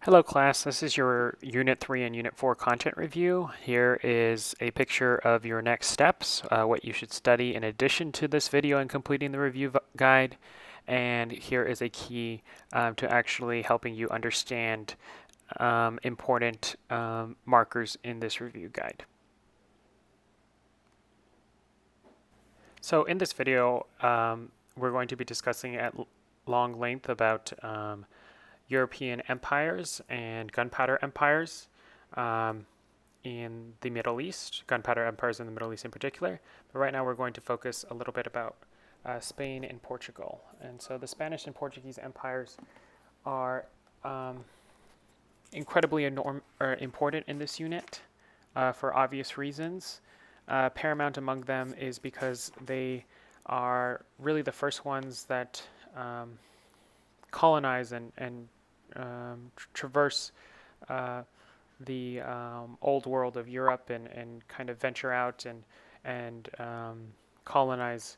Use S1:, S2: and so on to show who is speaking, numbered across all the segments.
S1: Hello class, this is your Unit 3 and Unit 4 content review. Here is a picture of your next steps, what you should study in addition to this video and completing the review guide. And here is a key to actually helping you understand important markers in this review guide. So in this video, we're going to be discussing at long length about European empires and gunpowder empires in the Middle East, gunpowder empires in the Middle East in particular. But right now we're going to focus a little bit about Spain and Portugal. And so the Spanish and Portuguese empires are incredibly important in this unit for obvious reasons. Paramount among them is because they are really the first ones that colonize and traverse the old world of Europe and kind of venture out and colonize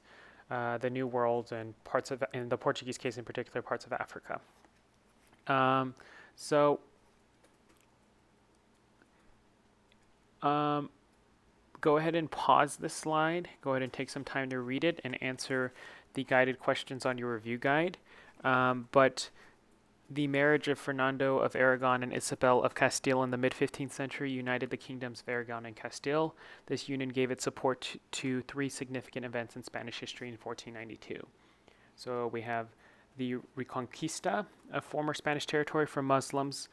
S1: the New World and parts of, in the Portuguese case in particular, parts of Africa. Go ahead and pause this slide. Go ahead and take some time to read it and answer the guided questions on your review guide. But the marriage of Fernando of Aragon and Isabel of Castile in the mid-15th century united the kingdoms of Aragon and Castile. This union gave its support to three significant events in Spanish history in 1492. So we have the Reconquista of former Spanish territory from Muslims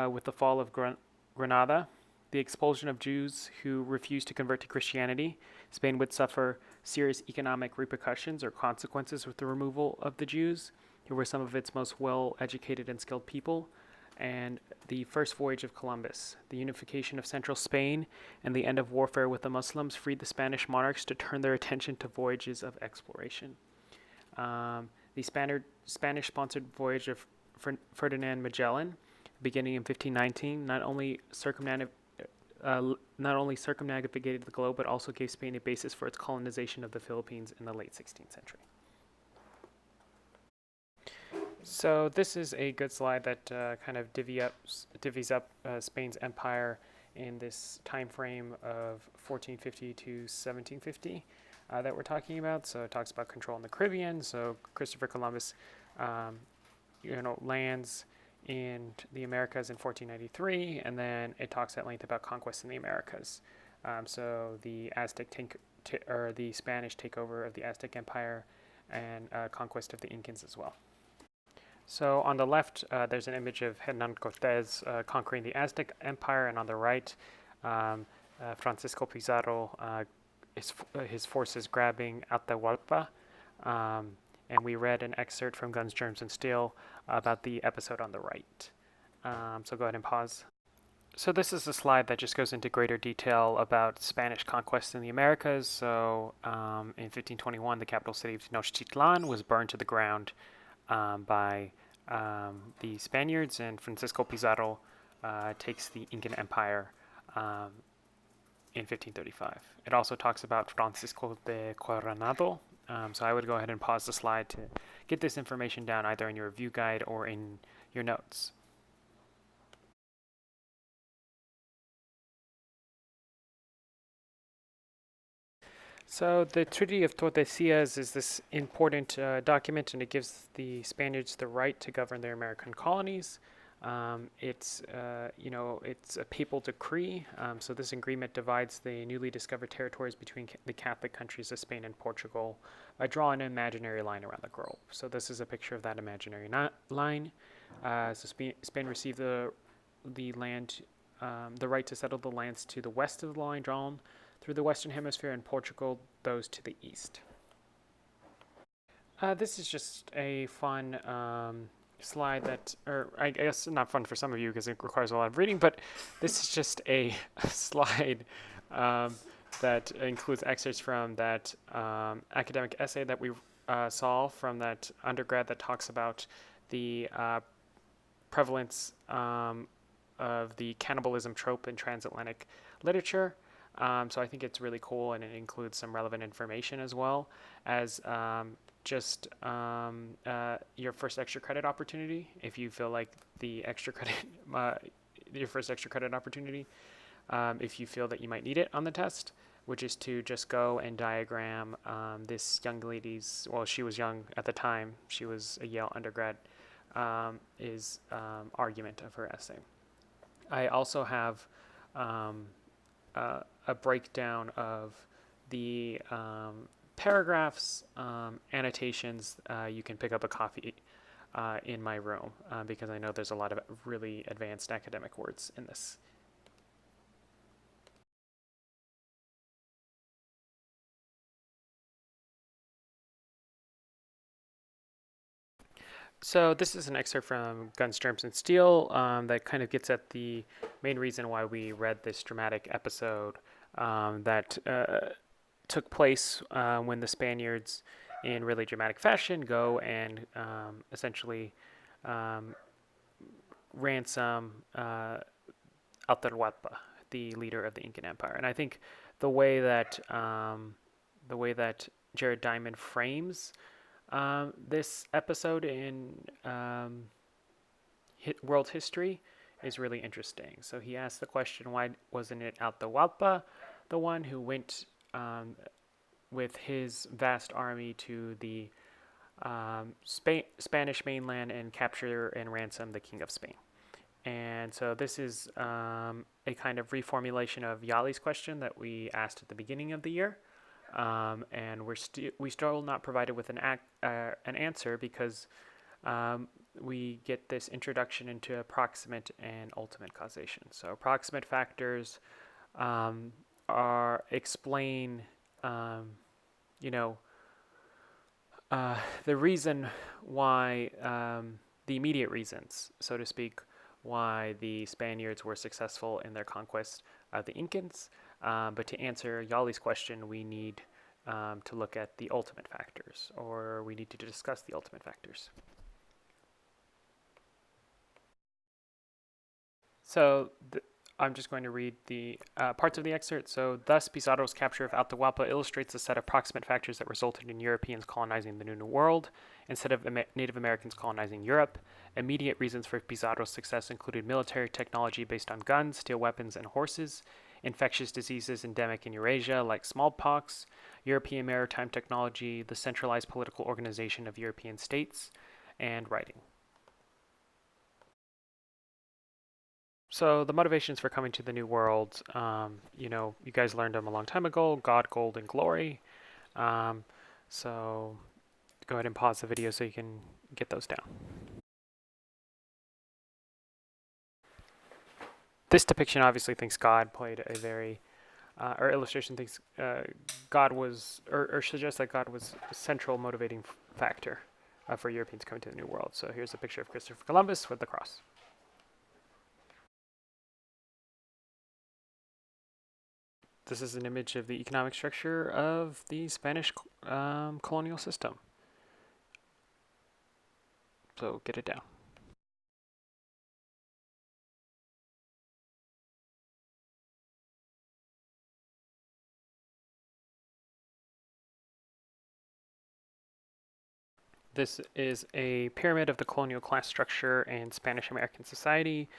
S1: with the fall of Granada, the expulsion of Jews who refused to convert to Christianity. Spain would suffer serious economic repercussions or consequences with the removal of the Jews, who were some of its most well-educated and skilled people, and the first voyage of Columbus. The unification of central Spain and the end of warfare with the Muslims freed the Spanish monarchs to turn their attention to voyages of exploration. The Spanish-sponsored voyage of Ferdinand Magellan, beginning in 1519, not only circumnavigated the globe, but also gave Spain a basis for its colonization of the Philippines in the late 16th century. So this is a good slide that kind of divvies up Spain's empire in this time frame of 1450 to 1750 that we're talking about. So it talks about control in the Caribbean. So Christopher Columbus, lands in the Americas in 1493, and then it talks at length about conquest in the Americas. So the the Spanish takeover of the Aztec Empire and conquest of the Incans as well. So on the left, there's an image of Hernan Cortés conquering the Aztec Empire, and on the right, Francisco Pizarro, his forces grabbing Atahualpa. And we read an excerpt from Guns, Germs, and Steel about the episode on the right. So go ahead and pause. So this is a slide that just goes into greater detail about Spanish conquest in the Americas. So in 1521, the capital city of Tenochtitlan was burned to the ground by the Spaniards, and Francisco Pizarro takes the Incan Empire in 1535. It also talks about Francisco de Coronado. So I would go ahead and pause the slide to get this information down either in your review guide or in your notes. So the Treaty of Tordesillas is this important document, and it gives the Spaniards the right to govern their American colonies. It's a papal decree. So this agreement divides the newly discovered territories between the Catholic countries of Spain and Portugal by drawing an imaginary line around the globe. So this is a picture of that imaginary line. So Spain received the land, the right to settle the lands to the west of the line drawn through the Western Hemisphere, and Portugal those to the east. This is just a fun slide that, or I guess not fun for some of you because it requires a lot of reading, but this is just a slide that includes excerpts from that academic essay that we saw from that undergrad that talks about the prevalence of the cannibalism trope in transatlantic literature. So I think it's really cool, and it includes some relevant information as well as just your first extra credit opportunity if you feel like the extra credit, your first extra credit opportunity, if you feel that you might need it on the test, which is to just go and diagram this young lady's, well, she was young at the time, she was a Yale undergrad, is argument of her essay. I also have a breakdown of the paragraphs, annotations. You can pick up a copy in my room because I know there's a lot of really advanced academic words in this. So this is an excerpt from Guns, Germs, and Steel that kind of gets at the main reason why we read this dramatic episode that took place when the Spaniards, in really dramatic fashion, go and essentially ransom Atahualpa, the leader of the Incan Empire. And I think the way that Jared Diamond frames this episode in world history is really interesting. So he asked the question, why wasn't it Atahualpa, the one who went with his vast army to the Spanish mainland and capture and ransom the King of Spain? And so this is a kind of reformulation of Yali's question that we asked at the beginning of the year. And we still not provided with an answer because we get this introduction into approximate and ultimate causation. So approximate factors explain the reason why, the immediate reasons, so to speak, why the Spaniards were successful in their conquest of the Incans. But to answer Yali's question, we need to look at the ultimate factors, or we need to discuss the ultimate factors. So I'm just going to read the parts of the excerpt. So, thus, Pizarro's capture of Atahualpa illustrates a set of proximate factors that resulted in Europeans colonizing the New World instead of Native Americans colonizing Europe. Immediate reasons for Pizarro's success included military technology based on guns, steel weapons, and horses, infectious diseases endemic in Eurasia like smallpox, European maritime technology, the centralized political organization of European states, and writing. So the motivations for coming to the New World, you guys learned them a long time ago: God, gold, and glory. So go ahead and pause the video so you can get those down. This depiction obviously thinks God played a very, or illustration thinks God was, or suggests that God was a central motivating factor for Europeans coming to the New World. So here's a picture of Christopher Columbus with the cross. This is an image of the economic structure of the Spanish colonial system. So get it down. This is a pyramid of the colonial class structure in Spanish American society,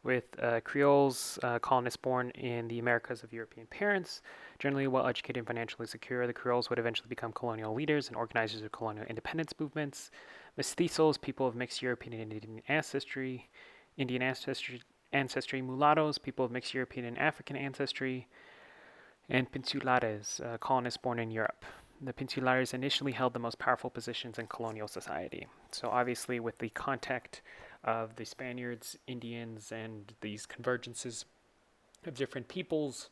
S1: with Creoles, colonists born in the Americas of European parents, generally well-educated and financially secure. The Creoles would eventually become colonial leaders and organizers of colonial independence movements. Mestizos, people of mixed European and Indian ancestry, mulattoes, people of mixed European and African ancestry, and Peninsulares, colonists born in Europe. The Peninsulares initially held the most powerful positions in colonial society. So obviously with the contact of the Spaniards, Indians, and these convergences of different peoples,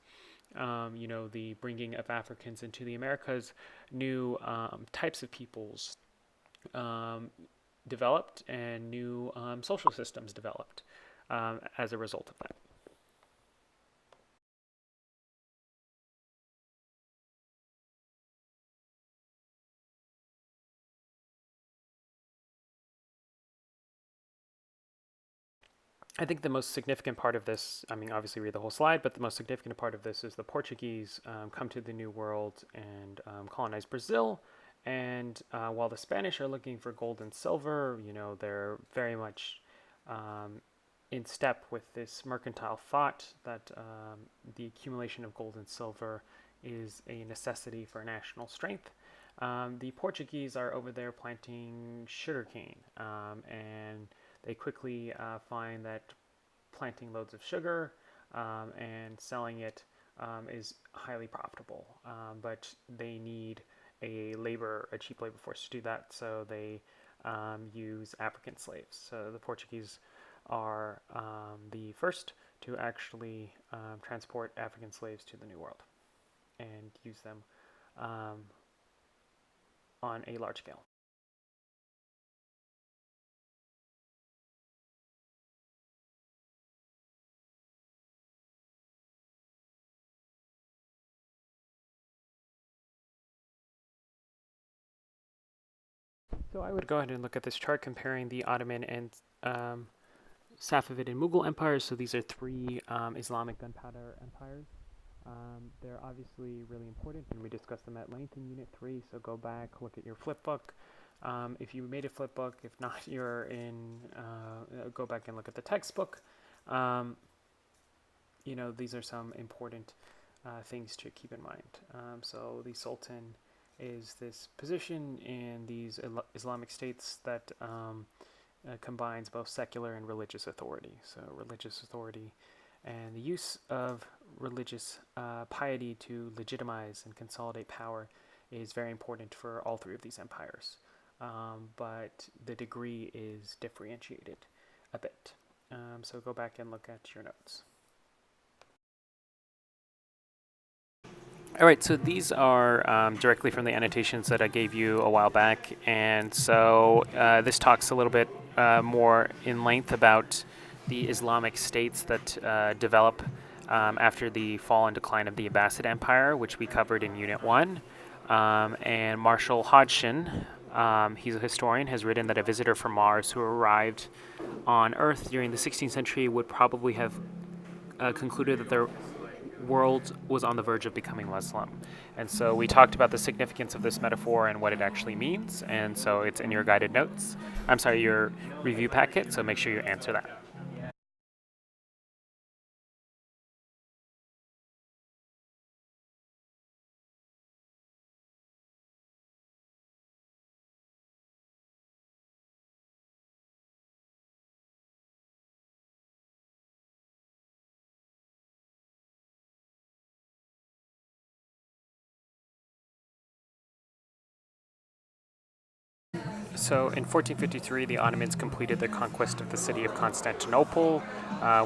S1: the bringing of Africans into the Americas, new types of peoples developed, and new social systems developed as a result of that. I think the most significant part of this, obviously read the whole slide, but the most significant part of this is the Portuguese come to the New World and colonize Brazil, And while the Spanish are looking for gold and silver, they're very much in step with this mercantile thought that the accumulation of gold and silver is a necessity for national strength. The Portuguese are over there planting sugarcane, and they quickly find that planting loads of sugar and selling it is highly profitable, but they need a cheap labor force to do that, so they use African slaves. So the Portuguese are the first to actually transport African slaves to the New World and use them on a large scale. So I would go ahead and look at this chart comparing the Ottoman and Safavid and Mughal empires. So these are three Islamic gunpowder empires. They're obviously really important, and we discussed them at length in Unit 3, so go back, look at your flip book. If you made a flip book, if not, go back and look at the textbook. These are some important things to keep in mind. So the Sultan is this position in these Islamic states that combines both secular and religious authority. So religious authority and the use of religious piety to legitimize and consolidate power is very important for all three of these empires. But the degree is differentiated a bit. So go back and look at your notes. All right, so these are directly from the annotations that I gave you a while back. And so this talks a little bit more in length about the Islamic states that develop after the fall and decline of the Abbasid Empire, which we covered in Unit 1. And Marshall Hodgson, he's a historian, has written that a visitor from Mars who arrived on Earth during the 16th century would probably have concluded that their world was on the verge of becoming Muslim. And so we talked about the significance of this metaphor and what it actually means. And so it's in your guided notes. Your review packet. So make sure you answer that. So in 1453, the Ottomans completed the conquest of the city of Constantinople.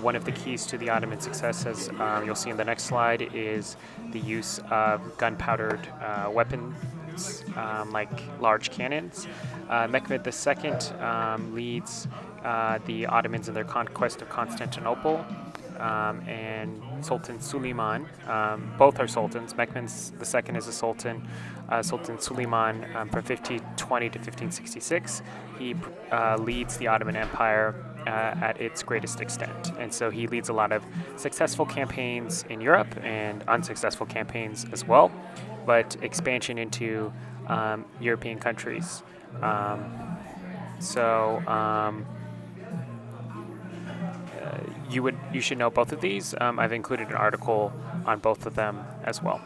S1: One of the keys to the Ottoman success, as you'll see in the next slide, is the use of gunpowdered weapons like large cannons. Mehmed II leads the Ottomans in their conquest of Constantinople. And Sultan Suleiman. Both are sultans. Mehmed II is a sultan. Sultan Suleiman from 1520 to 1566. He leads the Ottoman Empire at its greatest extent. And so he leads a lot of successful campaigns in Europe and unsuccessful campaigns as well, but expansion into European countries. You should know both of these. I've included an article on both of them as well.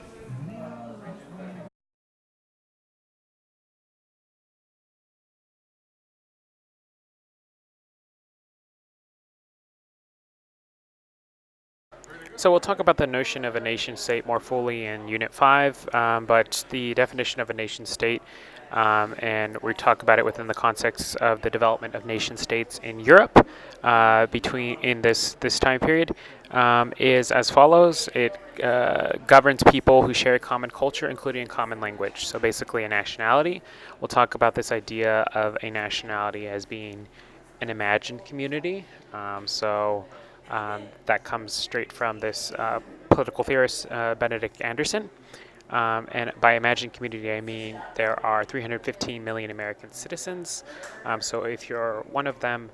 S1: So we'll talk about the notion of a nation state more fully in Unit 5, but the definition of a nation state, and we talk about it within the context of the development of nation states in Europe in this time period, is as follows. It governs people who share a common culture, including a common language, so basically a nationality. We'll talk about this idea of a nationality as being an imagined community. That comes straight from this political theorist, Benedict Anderson. And by imagined community, I mean there are 315 million American citizens. So if you're one of them,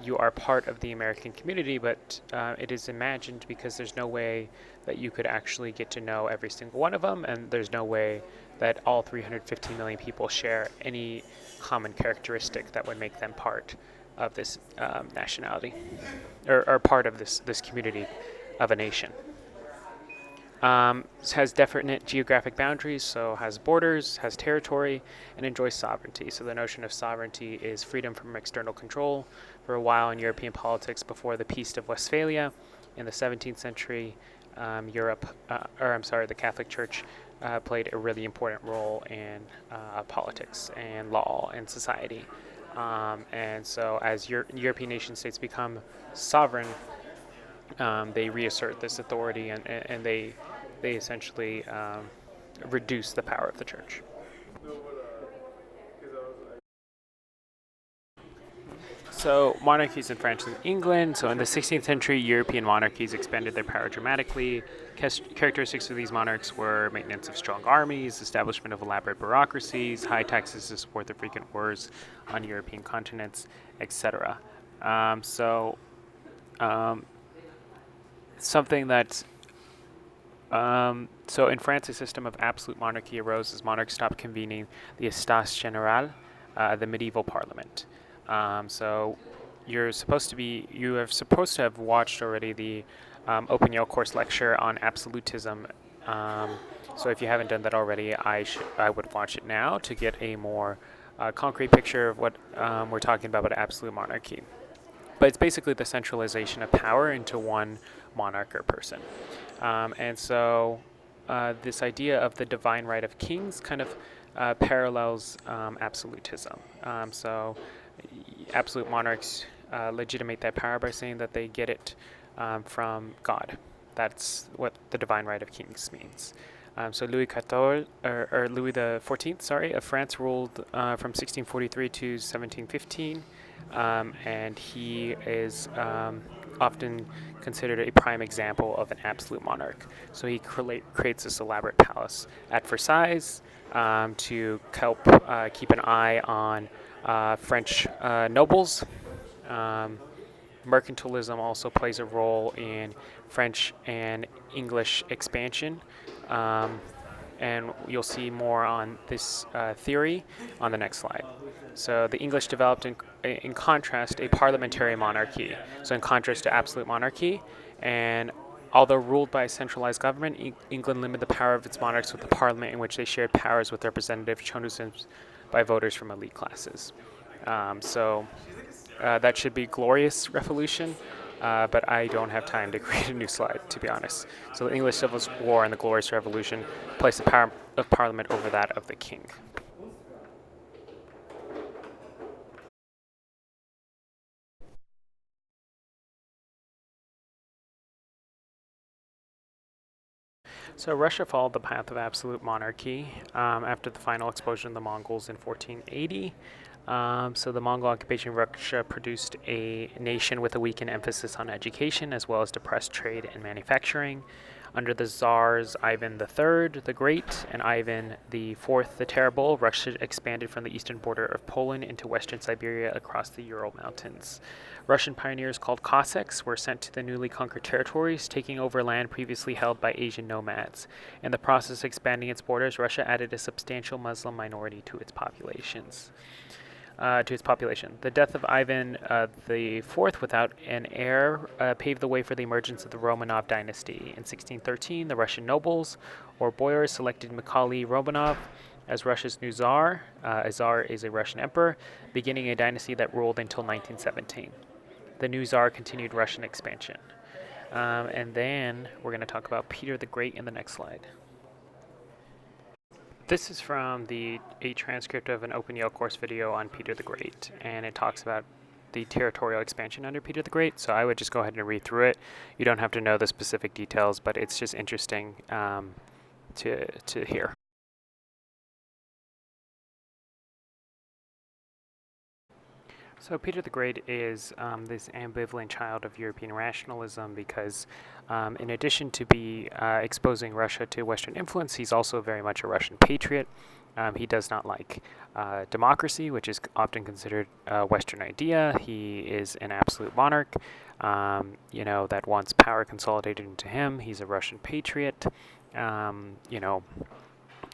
S1: you are part of the American community, but it is imagined because there's no way that you could actually get to know every single one of them, and there's no way that all 350 million people share any common characteristic that would make them part of this nationality, or part of this community of a nation. Has definite geographic boundaries, so has borders, has territory, and enjoys sovereignty. So the notion of sovereignty is freedom from external control. For a while in European politics, before the Peace of Westphalia, in the 17th century, the Catholic Church played a really important role in politics and law and society. And so as European nation states become sovereign, they reassert this authority, and they essentially reduce the power of the church. So monarchies in France and England. So in the 16th century, European monarchies expanded their power dramatically. Characteristics of these monarchs were maintenance of strong armies, establishment of elaborate bureaucracies, high taxes to support the frequent wars on European continents, etc. Something that so in France, a system of absolute monarchy arose as monarchs stopped convening the Estates Générales, the medieval parliament. So you are supposed to have watched already the Open Yale course lecture on absolutism. So if you haven't done that already, I would watch it now to get a more concrete picture of what we're talking about absolute monarchy. But it's basically the centralization of power into one monarch or person. And so this idea of the divine right of kings kind of parallels absolutism. So absolute monarchs legitimate that power by saying that they get it from God. That's what the divine right of kings means. So Louis XIV, or Louis XIV, of France ruled from 1643 to 1715, and he is often considered a prime example of an absolute monarch. So he creates this elaborate palace at Versailles to help keep an eye on French nobles. Mercantilism also plays a role in French and English expansion. And you'll see more on this theory on the next slide. So the English developed, in contrast, a parliamentary monarchy. So in contrast to absolute monarchy, and although ruled by a centralized government, England limited the power of its monarchs with the parliament, in which they shared powers with representatives chosen by voters from elite classes. That should be glorious revolution, but I don't have time to create a new slide, to be honest. So the English Civil War and the Glorious Revolution placed the power of Parliament over that of the king. So Russia followed the path of absolute monarchy after the final expulsion of the Mongols in 1480. So the Mongol occupation of Russia produced a nation with a weakened emphasis on education, as well as depressed trade and manufacturing. Under the Tsars Ivan III the Great and Ivan IV the Terrible, Russia expanded from the eastern border of Poland into western Siberia across the Ural Mountains. Russian pioneers called Cossacks were sent to the newly conquered territories, taking over land previously held by Asian nomads. In the process of expanding its borders, Russia added a substantial Muslim minority to its population. The death of Ivan IV without an heir paved the way for the emergence of the Romanov dynasty. In 1613, the Russian nobles, or boyars, selected Mikhail Romanov as Russia's new Tsar. A Tsar is a Russian emperor, beginning a dynasty that ruled until 1917. The new Tsar continued Russian expansion. And then we're going to talk about Peter the Great in the next slide. This is from a transcript of an Open Yale course video on Peter the Great, and it talks about the territorial expansion under Peter the Great, so I would just go ahead and read through it. You don't have to know the specific details, but it's just interesting to hear. So Peter the Great is this ambivalent child of European rationalism because in addition to exposing Russia to Western influence, he's also very much a Russian patriot. He does not like democracy, which is often considered a Western idea. He is an absolute monarch, that wants power consolidated into him. He's a Russian patriot.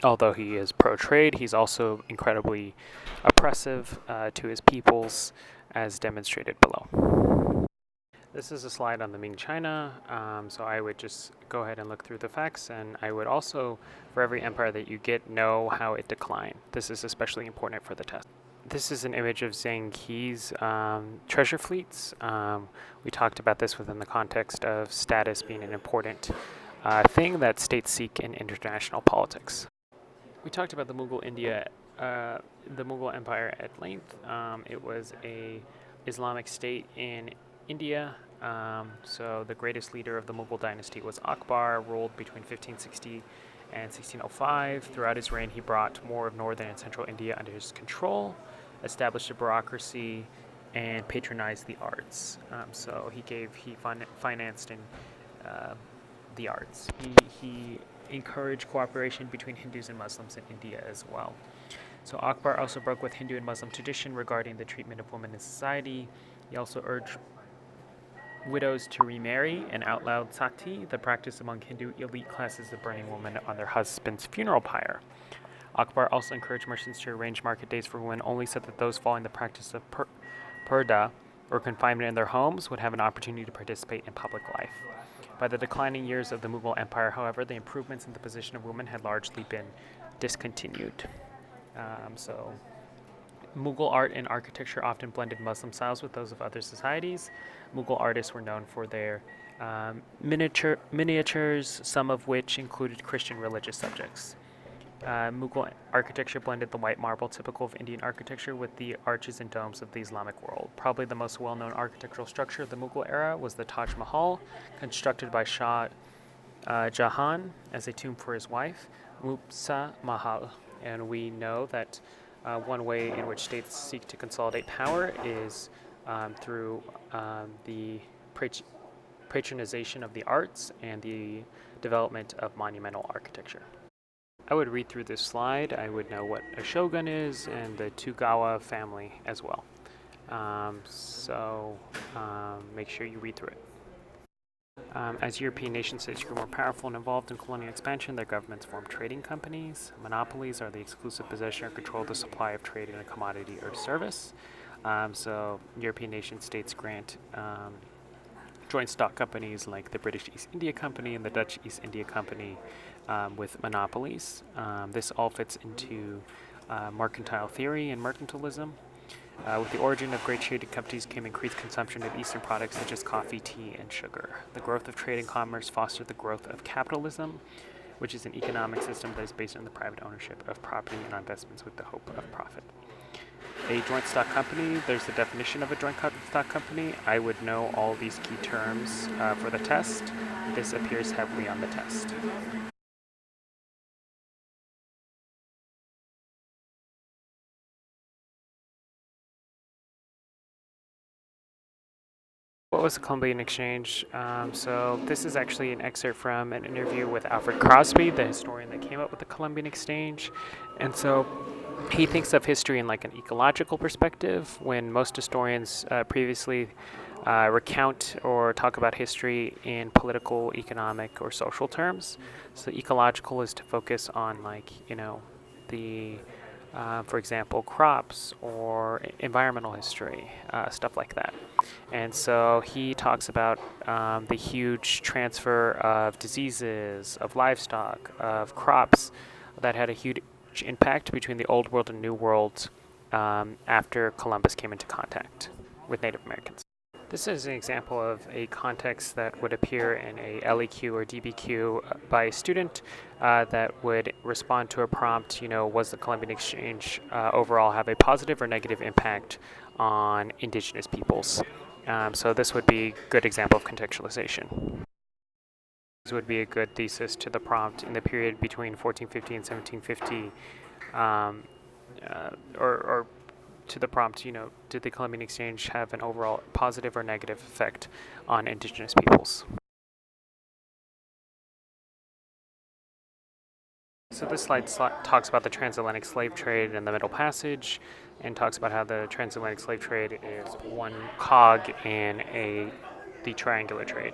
S1: Although he is pro-trade, he's also incredibly oppressive to his peoples, as demonstrated below. This is a slide on the Ming China, so I would just go ahead and look through the facts, and I would also, for every empire that you get, know how it declined. This is especially important for the test. This is an image of Zhang He's treasure fleets. We talked about this within the context of status being an important thing that states seek in international politics. We talked about the Mughal Empire at length. It was a Islamic state in India. So the greatest leader of the Mughal dynasty was Akbar, ruled between 1560 and 1605. Throughout his reign, he brought more of northern and central India under his control, established a bureaucracy, and patronized the arts. So he financed the arts. He encouraged cooperation between Hindus and Muslims in India as well. So Akbar also broke with Hindu and Muslim tradition regarding the treatment of women in society. He also urged widows to remarry and outlawed sati, the practice among Hindu elite classes of burning women on their husband's funeral pyre. Akbar also encouraged merchants to arrange market days for women only so that those following the practice of purdah, or confinement in their homes, would have an opportunity to participate in public life. By the declining years of the Mughal Empire, however, the improvements in the position of women had largely been discontinued. Mughal art and architecture often blended Muslim styles with those of other societies. Mughal artists were known for their miniatures, some of which included Christian religious subjects. Mughal architecture blended the white marble typical of Indian architecture with the arches and domes of the Islamic world. Probably the most well-known architectural structure of the Mughal era was the Taj Mahal, constructed by Shah Jahan as a tomb for his wife, Mumtaz Mahal. And we know that one way in which states seek to consolidate power is through the patronization of the arts and the development of monumental architecture. I would read through this slide. I would know what a shogun is and the Tokugawa family as well. Make sure you read through it. As European nation states grew more powerful and involved in colonial expansion, their governments formed trading companies. Monopolies are the exclusive possession or control of the supply of trade in a commodity or service. European nation states grant joint stock companies like the British East India Company and the Dutch East India Company with monopolies. This all fits into mercantile theory and mercantilism. With the origin of great trading companies came increased consumption of Eastern products such as coffee, tea, and sugar. The growth of trade and commerce fostered the growth of capitalism, which is an economic system that is based on the private ownership of property and on investments with the hope of profit. A joint stock company, there's the definition of a joint stock company. I would know all these key terms for the test. This appears heavily on the test. What was the Columbian Exchange? This is actually an excerpt from an interview with Alfred Crosby, the historian that came up with the Columbian Exchange. And so he thinks of history in like an ecological perspective, when most historians previously recount or talk about history in political, economic, or social terms. So ecological is to focus on for example, crops or environmental history, stuff like that. And so he talks about the huge transfer of diseases, of livestock, of crops that had a huge impact between the Old World and New World after Columbus came into contact with Native Americans. This is an example of a context that would appear in a LEQ or DBQ by a student that would respond to a prompt, was the Columbian Exchange overall have a positive or negative impact on indigenous peoples? So this would be a good example of contextualization. This would be a good thesis to the prompt in the period between 1450 and 1750, or to the prompt, did the Columbian Exchange have an overall positive or negative effect on indigenous peoples? So this slide talks about the transatlantic slave trade and the Middle Passage, and talks about how the transatlantic slave trade is one cog in the triangular trade.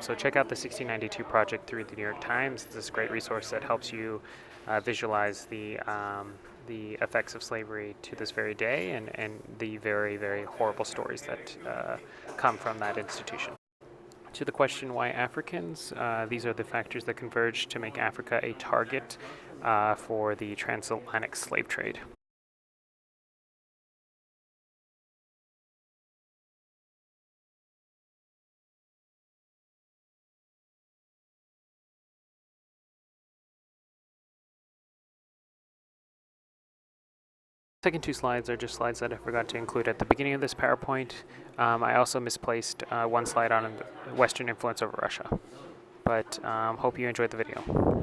S1: So check out the 1692 project through the New York Times. This is a great resource that helps you visualize the effects of slavery to this very day, and the very, very horrible stories that come from that institution. To the question, why Africans? These are the factors that converge to make Africa a target for the transatlantic slave trade. Second two slides are just slides that I forgot to include at the beginning of this PowerPoint. I also misplaced one slide on Western influence over Russia. But hope you enjoyed the video.